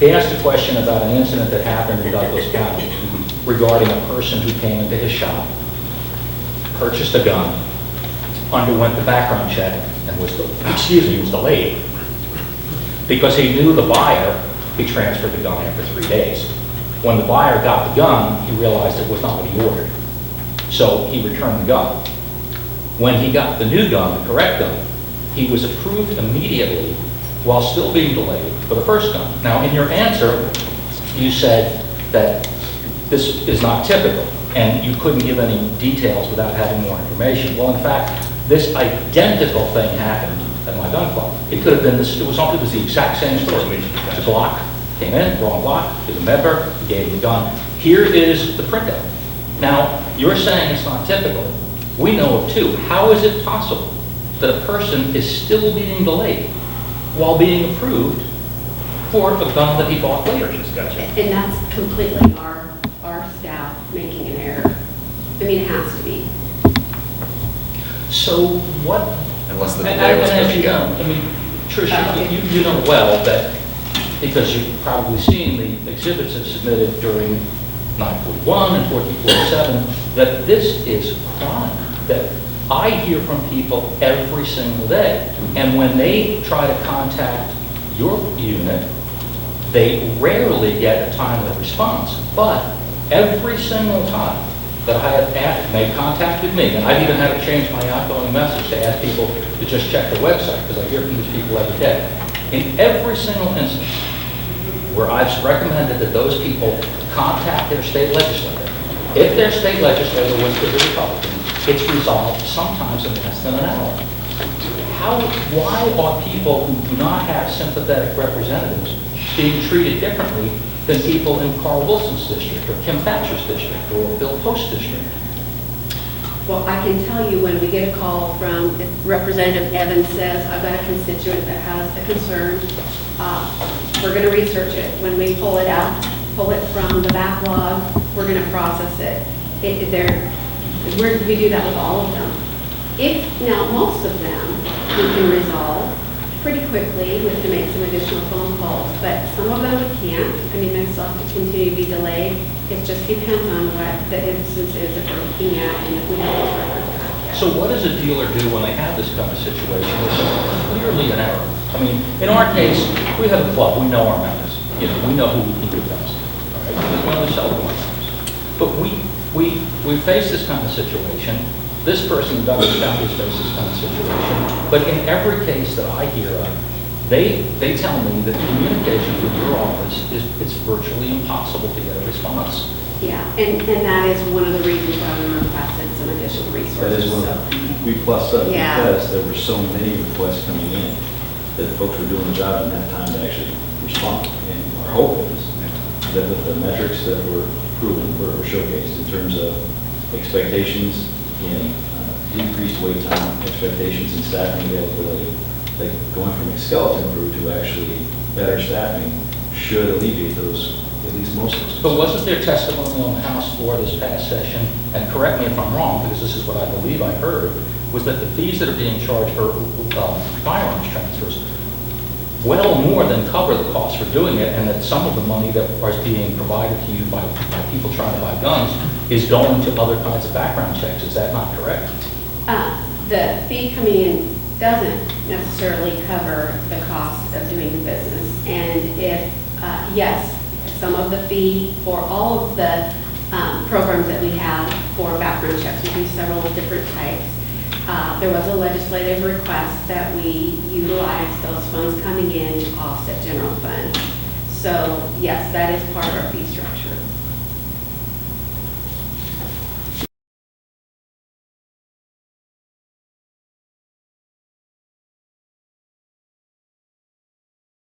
He asked a question about an incident that happened in Douglas County regarding a person who came into his shop, purchased a gun, underwent the background check, and was delayed. Because he knew the buyer, he transferred the gun after 3 days. When the buyer got the gun, he realized it was not what he ordered. So he returned the gun. When he got the new gun, the correct gun, he was approved immediately while still being delayed for the first gun. Now, in your answer, you said that this is not typical, and you couldn't give any details without having more information. Well, in fact, this identical thing happened at my gun club. It could have been this, it was the exact same story. The Glock came in, wrong Glock, he's a member, he gave him the gun. Here is the printout. Now, you're saying it's not typical. We know of two. How is it possible that a person is still being delayed while being approved for a gun that he bought later? Gotcha. And that's completely our staff making an error. I mean, it has to be. So what? Unless the delay was as you gun. know, I mean, Tricia, you know well that, because you've probably seen the exhibits that submitted during 941 and 1447, that this is crime. That I hear from people every single day. And when they try to contact your unit, they rarely get a timely response. But every single time that I have made contact with me, and I've even had to change my outgoing message to ask people to just check the website, because I hear from these people every day. In every single instance where I've recommended that those people contact their state legislator, if their state legislator was to the Republican, it's resolved sometimes in less than an hour. Why are people who do not have sympathetic representatives being treated differently than people in Carl Wilson's district, or Kim Thatcher's district, or Bill Post's district? Well, I can tell you when we get a call from Representative Evans says, I've got a constituent that has a concern, we're going to research it. When we pull it out, pull it from the backlog, we're going to process it. We do that with all of them. Now, most of them we can resolve pretty quickly. We have to make some additional phone calls, but some of them we can't. I mean, they still have to continue to be delayed. It just depends on what the instance is that we're looking at and if we have those records back. So what does a dealer do when they have this kind of situation? This is clearly an error. I mean, in our case, we have a club. We know our members. You know, we know who we can give guns to. All right? Because we only sell to our members. But we face this kind of situation. This person in Douglas County has faced this kind of situation. But in every case that I hear of, they tell me that communication with your office it's virtually impossible to get a response. Yeah, and that is one of the reasons why we requested some additional resources. That is one of we plus up because there were so many requests coming in that folks were doing the job and had time to actually respond. And our hope is that with the metrics that were proven or showcased in terms of expectations in decreased wait time, expectations in staffing availability, that going from a skeleton crew to actually better staffing should alleviate those, at least most of those. But wasn't there testimony on the House floor this past session, and correct me if I'm wrong, because this is what I believe I heard, was that the fees that are being charged for firearms transfers well more than cover the cost for doing it, and that some of the money that is being provided to you by people trying to buy guns is going to other kinds of background checks. Is that not correct? The fee coming in doesn't necessarily cover the cost of doing the business. And if, yes, some of the fee for all of the programs that we have for background checks, we do several different types. There was a legislative request that we utilize those funds coming in to offset general fund. So yes, that is part of our fee structure.